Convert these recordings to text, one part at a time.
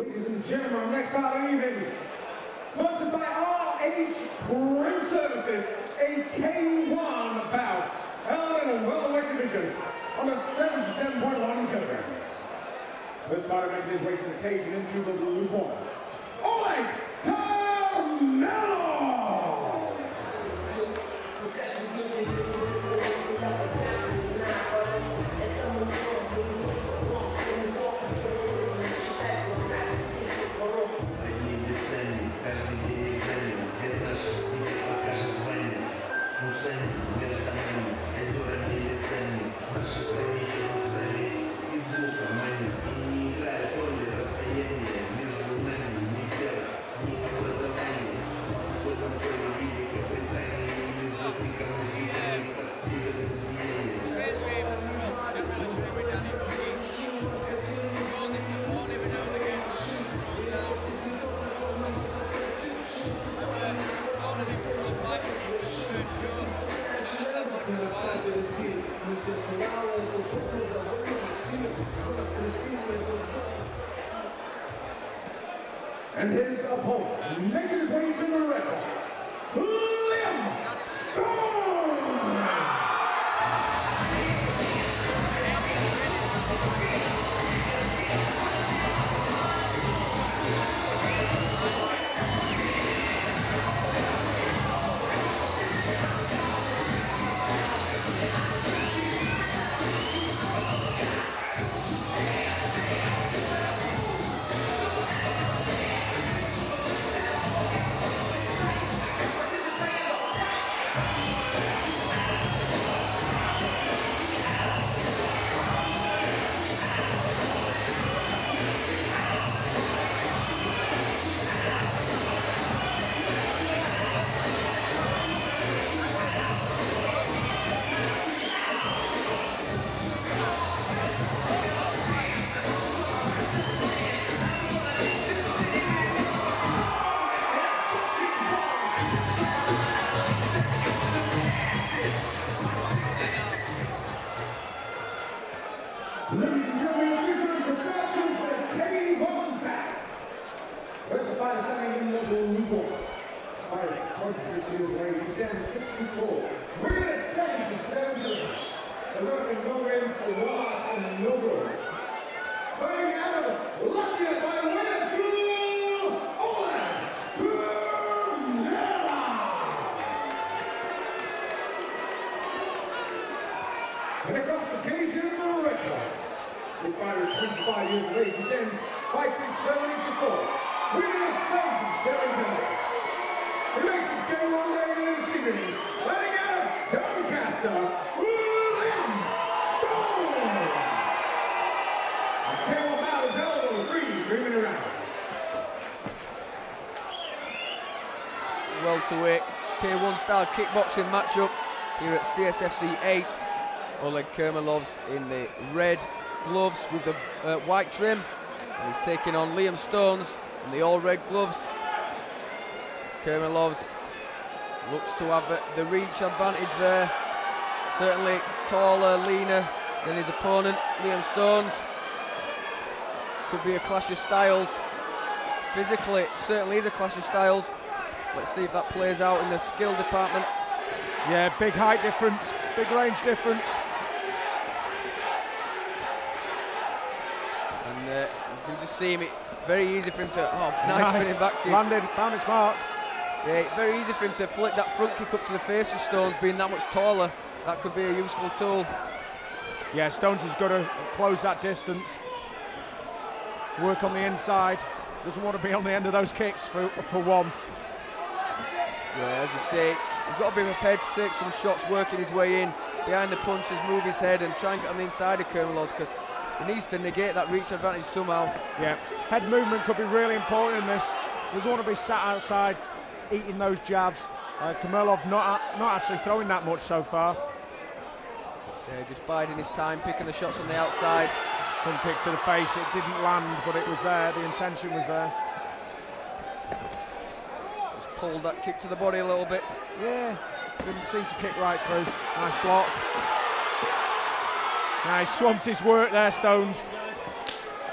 Ladies and gentlemen, our next bout of the evening, sponsored by RH Print Services, a K1 bout, held in a welterweight division on the 77.1 kilograms. This fighter making his way to the cage and into the blue corner, Olegs Kurmelovs! And his opponent, making his way to the red corner, Ladies and gentlemen, this is the professional for this K1 bout. First the fighter standing in the blue corner. Fighter 26 years of age, he stands 6 feet tall. Weighing at 77 kilograms. There's only been no wins, no loss, and no draws. Fighting out of the left hand by winner to Olegs Kurmelovs. And across the cage in the red corner. This fighter is 25 years of age. He stands 5 feet 7 inches tall. Weighing at 77 kilograms. He makes his game one day in this evening. Letting out of Doncaster, Olegs Kurmelovs. His camel bout is held on 3 rounds. Welterweight K1 style kickboxing matchup here at CSFC 8. Olegs Kurmelovs in the red gloves with the white trim, and he's taking on Liam Stones in the all red gloves. Kurmelovs looks to have the reach advantage there, certainly taller, leaner than his opponent Liam Stones. Could be a clash of styles. Physically, certainly is a clash of styles. Let's see if that plays out in the skill department. Yeah, big height difference, big range difference. And you can just see him, very easy for him to, nice spinning back kick. Landed, found its mark. Yeah, very easy for him to flick that front kick up to the face of Stones, being that much taller. That could be a useful tool. Yeah, Stones has got to close that distance. Work on the inside. Doesn't want to be on the end of those kicks for one. Yeah, as you say, he's got to be prepared to take some shots, working his way in behind the punches, move his head and try and get on the inside of Kurmelovs, because he needs to negate that reach advantage somehow. Yeah, head movement could be really important in this. Doesn't want to be sat outside eating those jabs. Kurmelov not actually throwing that much so far. Yeah, just biding his time, picking the shots on the outside. Front kick to the face, it didn't land, but it was there, the intention was there. Just pulled that kick to the body a little bit. Yeah, didn't seem to kick right through. Nice block. Now he swamped his work there, Stones.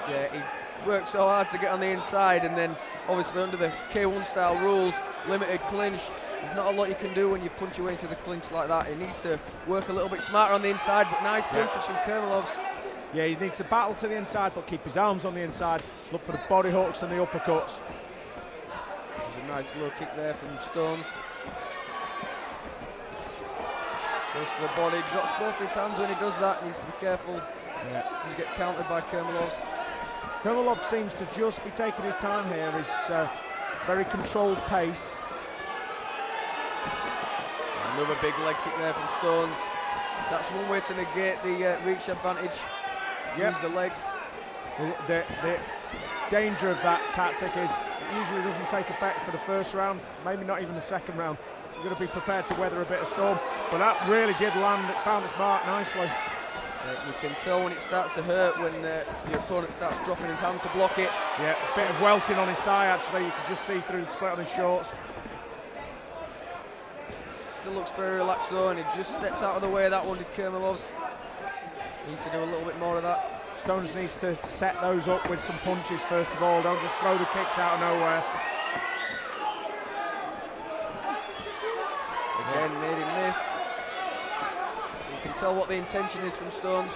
Yeah, he worked so hard to get on the inside, and then obviously under the K1 style rules, limited clinch, there's not a lot you can do when you punch your way into the clinch like that. He needs to work a little bit smarter on the inside, but nice punches from Kurmelovs. Yeah, he needs to battle to the inside, but keep his arms on the inside. Look for the body hooks and the uppercuts. There's a nice low kick there from Stones. Goes to the body, drops both his hands when he does that. Needs to be careful. Yeah. He's get countered by Kurmelovs. Kurmelov seems to just be taking his time here. His very controlled pace. Another big leg kick there from Stones. That's one way to negate the reach advantage. Use the legs. The danger of that tactic is it usually doesn't take effect for the first round, maybe not even the second round. You've got to be prepared to weather a bit of storm, but that really did land, it found its mark nicely. You can tell when it starts to hurt when your opponent starts dropping his hand to block it. Yeah, a bit of welting on his thigh actually, you can just see through the split on his shorts. Still looks very relaxed though, and he just steps out of the way of that one, did Kurmelovs. Needs to do a little bit more of that. Stones needs to set those up with some punches first of all, don't just throw the kicks out of nowhere. Again, made him miss. You can tell what the intention is from Stones.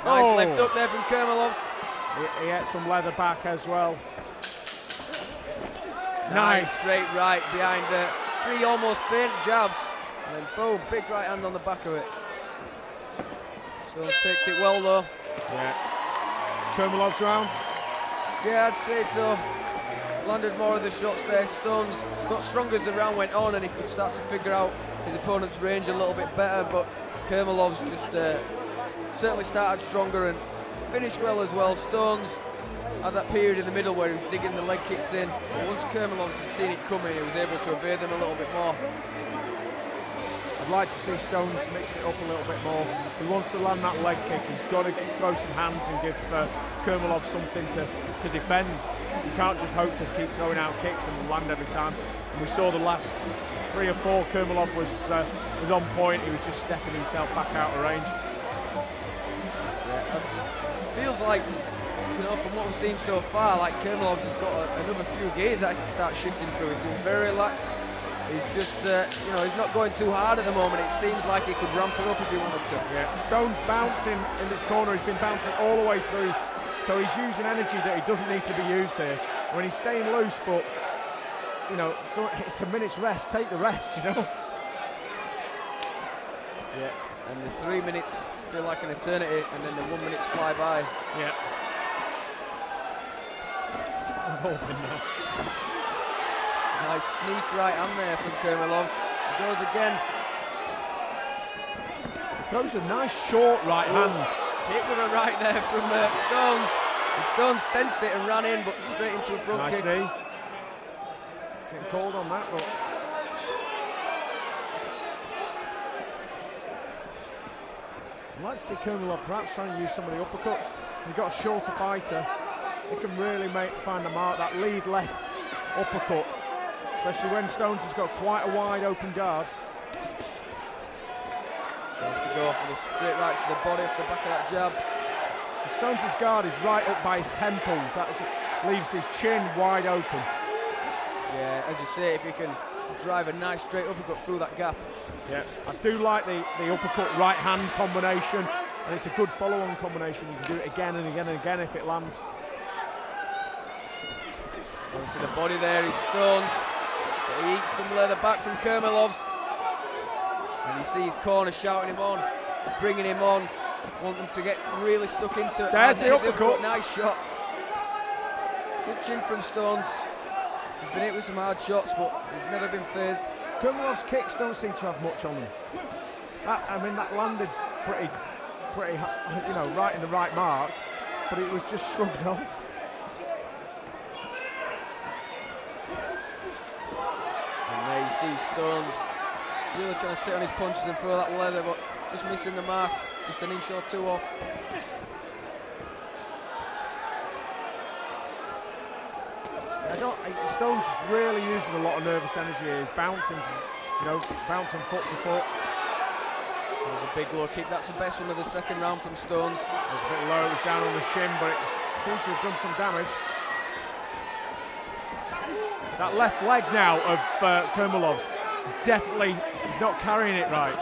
Nice left up there from Kurmelovs. He ate some leather back as well. Nice straight right behind 3 almost faint jabs. And then boom, big right hand on the back of it. Stones takes it well though. Yeah. Kurmelovs round? Yeah, I'd say so. Landed more of the shots there. Stones got stronger as the round went on, and he could start to figure out his opponent's range a little bit better, but Kurmelovs just certainly started stronger and finished well as well. Stones had that period in the middle where he was digging the leg kicks in, but once Kurmelovs had seen it coming, he was able to evade them a little bit more. I'd like to see Stones mix it up a little bit more. If he wants to land that leg kick, he's got to throw some hands and give Kurmelovs something to defend. You can't just hope to keep throwing out kicks and land every time. And we saw the last 3 or 4, Kurmelov was on point. He was just stepping himself back out of range. Yeah, feels like, from what we've seen so far, like Kurmelovs has got another few gears that he can start shifting through. He seems very relaxed. He's just, he's not going too hard at the moment. It seems like he could ramp it up if he wanted to. Yeah, Stone's bouncing in this corner. He's been bouncing all the way through. So he's using energy that he doesn't need to be used here. When he's staying loose, but, so it's a minute's rest. Take the rest, Yeah, and the 3 minutes feel like an eternity, and then the 1 minutes fly by. Yeah. I'm hoping now. Nice sneak right hand there from Kurmelovs. He goes again. Throws a nice short right hand. Hit with a right there from Stones. And Stones sensed it and ran in, but straight into a front kick. Nice knee. Getting called on that, but I'd like to see Kurmelov perhaps trying to use some of the uppercuts. You've got a shorter fighter, he can really find the mark. That lead left uppercut, especially when Stones has got quite a wide open guard. Tries to go for the straight right to the body off the back of that jab. Stones' guard is right up by his temples. That leaves his chin wide open. Yeah, as you say, if you can drive a nice straight uppercut through that gap. Yeah, I do like the uppercut right hand combination, and it's a good follow-on combination. You can do it again and again and again if it lands. Going to the body there is Stones. But he eats some leather back from Kurmelovs. And you see his corner shouting him on, bringing him on, want them to get really stuck into it. There's the uppercut. Nice shot. Good chin from Stones. He's been hit with some hard shots, but he's never been phased. Kurmelov's kicks don't seem to have much on them. That landed pretty, right in the right mark, but it was just shrugged off. And there you see Stones really trying to sit on his punches and throw that leather, but just missing the mark, just an inch or two off. Stones is really using a lot of nervous energy here, bouncing foot to foot. That was a big low kick. That's the best one of the second round from Stones. It was a bit low, it was down on the shin, but Seems to have done some damage. That left leg now of Kurmelovs is definitely, he's not carrying it right.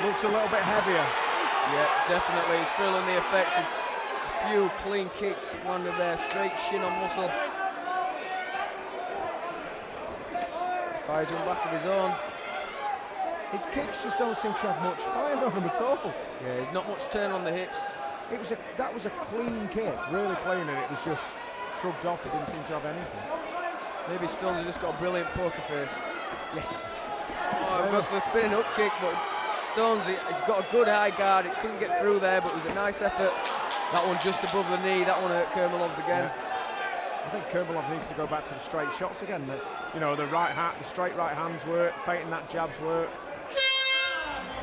Looks a little bit heavier. Yeah, definitely. He's feeling the effects. He's a few clean kicks landed there, straight shin on muscle. Fires one back of his own. His kicks just don't seem to have much fire on them at all. Yeah, not much turn on the hips. That was a clean kick, really clean, and it was just shrugged off. It didn't seem to have anything. Maybe Stones has just got a brilliant poker face. Yeah. Oh, it goes for the spinning hook kick, but Stones, he's got a good high guard. It couldn't get through there, but it was a nice effort. That one just above the knee. That one hurt Kurmelovs again. Yeah. I think Kurmelov needs to go back to the straight shots again. You know, the straight right hands worked, feinting that jabs worked.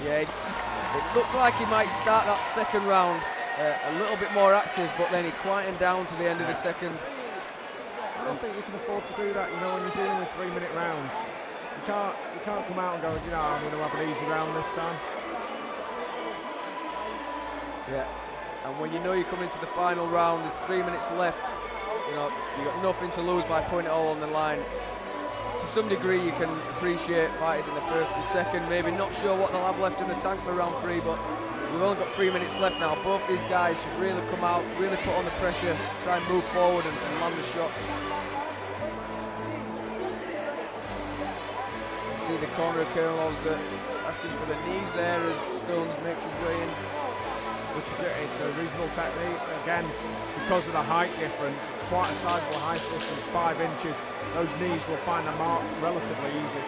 Yeah, it looked like he might start that second round a little bit more active, but then he quietened down to the end of the second. I don't think you can afford to do that. You know, when you're dealing with 3-minute rounds, you can't come out and go, you know, I'm going to have an easy round this time. Yeah, and when you know you're coming to the final round, there's 3 minutes left. You know, you've got nothing to lose by putting it all on the line. To some degree, you can appreciate fighters in the first and second, maybe not sure what they'll have left in the tank for round 3, but we've only got 3 minutes left now. Both these guys should really come out, really put on the pressure, try and move forward and land the shot. See the corner of Kurmelovs asking for the knees there as Stones makes his way in. Which is it's a reasonable technique. Again, because of the height difference, it's quite a sizable height difference, 5 inches. Those knees will find the mark relatively easy.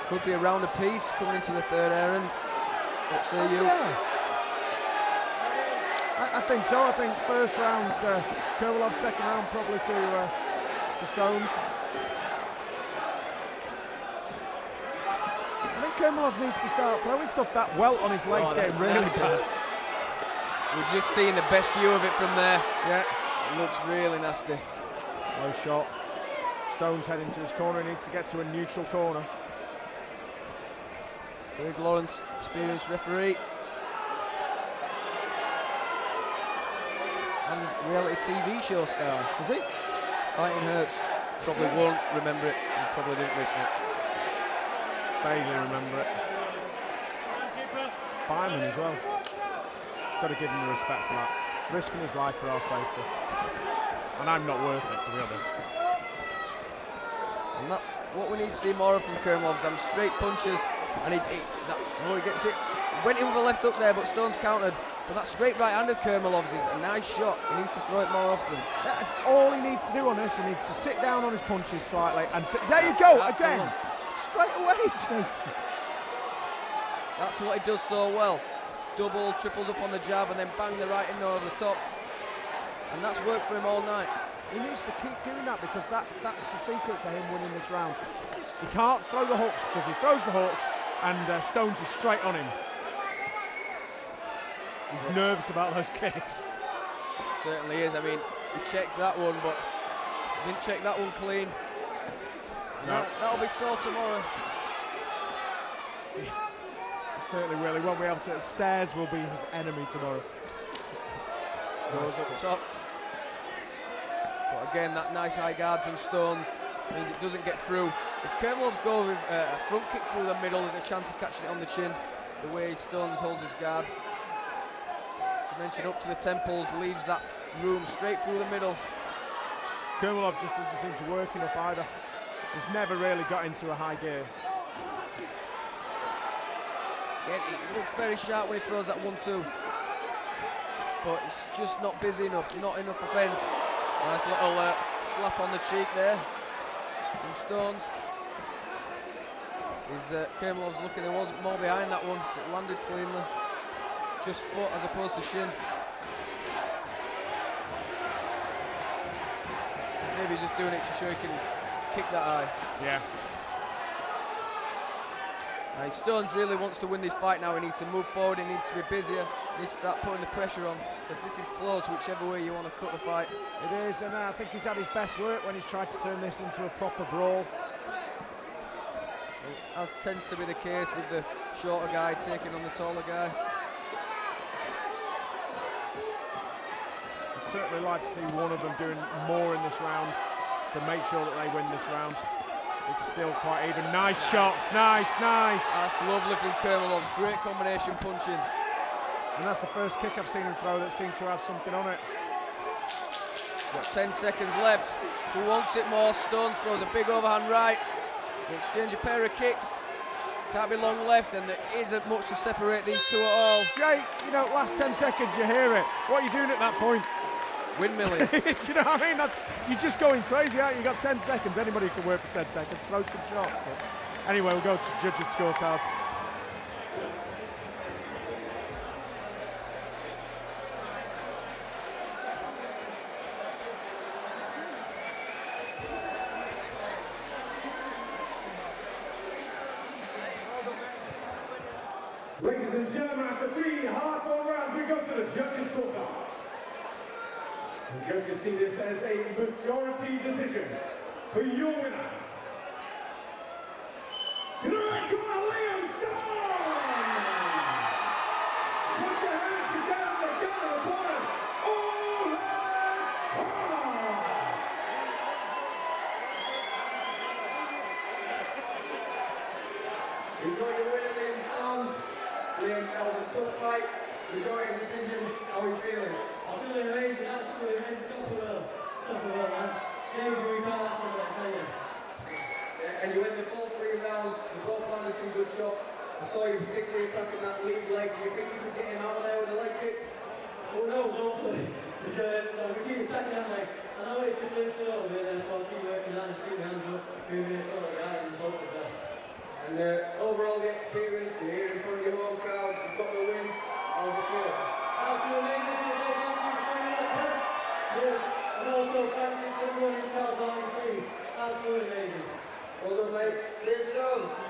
Could be a round apiece coming into the third, Aaron. What say you? Yeah. I think so. I think first round, Kurmelovs, second round probably to Stones. I think Kurmelov needs to start throwing stuff. That welt on his legs getting really bad. We're just seeing the best view of it from there. Yeah. It looks really nasty. Low shot. Stones heading to his corner. He needs to get to a neutral corner. Greg Lawrence, experienced referee. And reality TV show star. Is he? Fighting Hurts. Probably won't remember it. And probably didn't miss much. Vaguely remember it. Fireman as well. Got to give him the respect for that. Risking his life for our safety. And I'm not worth it, to be honest. And that's what we need to see more of from Kurmelovs. Them straight punches. And he gets it. Went in with the left hook there, but Stones countered. But that straight right hand of Kurmelovs is a nice shot. He needs to throw it more often. That's all he needs to do on this. He needs to sit down on his punches slightly. And there you go, that's again. Straight away, Jason. That's what he does so well. Double, triples up on the jab and then bang the right hand over the top. And that's worked for him all night. He needs to keep doing that because that's the secret to him winning this round. He can't throw the hooks because he throws the hooks and Stones is straight on him. He's nervous about those kicks. Certainly is. I mean, he checked that one, but he didn't check that one clean. No. That'll be sore tomorrow. He certainly will. He won't be able to. Stairs will be his enemy tomorrow. Goes up top. But again, that nice high guard from Stones means it doesn't get through. If Kurmelovs go with a front kick through the middle, there's a chance of catching it on the chin. The way Stones holds his guard. As I mentioned, up to the temples, leaves that room straight through the middle. Kurmelov just doesn't seem to work enough either. He's never really got into a high gear. Again, he looks very sharp when he throws that 1-2. But it's just not busy enough, not enough offence. Nice little slap on the cheek there from Stones. Kurmelovs looking, there wasn't more behind that one, so it landed cleanly. Just foot as opposed to shin. Maybe he's just doing it to show he can kick that high. Yeah. And Stones really wants to win this fight now. He needs to move forward, he needs to be busier, he needs to start putting the pressure on, because this is close whichever way you want to cut the fight. It is, and I think he's had his best work when he's tried to turn this into a proper brawl. as tends to be the case with the shorter guy taking on the taller guy. I'd certainly like to see one of them doing more in this round to make sure that they win this round. It's still quite even. Nice shots, nice. That's lovely from Kurmelovs, great combination punching. And that's the first kick I've seen him throw that seemed to have something on it. Got 10 seconds left. Who wants it more? Stones throws a big overhand right. They exchange a pair of kicks. Can't be long left, and there isn't much to separate these two at all. Jay, you know, last 10 seconds you hear it. What are you doing at that point? Windmilling. You know what I mean? You're just going crazy, aren't you? You've got 10 seconds. Anybody can work for 10 seconds, throw some shots. But anyway, we'll go to judges' scorecards. Ladies and gentlemen, after 3 hard-fought rounds, we go to the judges' scorecards. The judges see this as a majority decision for your winner. In the red corner, Liam Stone! Put your hands together, the gunner opponent, Olegs Kurmelovs! You got your winner, Liam Stone. Liam, that was a tough fight. Majority decision. How are you feeling? I'm feeling amazing, absolutely amazing. Top of the world, man. Anybody can't last on that, I tell you. Yeah, and you went the full 3 rounds. You both landed 2 good shots. I saw you particularly attacking that lead leg. Do you think you could get him out of there with the leg kicks? Who knows, hopefully. We keep attacking that leg. I know it's the first show, but of course, keep working on it, keep your hands up, 3 minutes all the guys, and hope for the best. And overall, the experience, you're here in front of your home crowd, you've got the win. How's it feel? Absolutely amazing. Yes, and also thank you for everyone in Charles Absolutely amazing. Well done, mate. Liam Stones.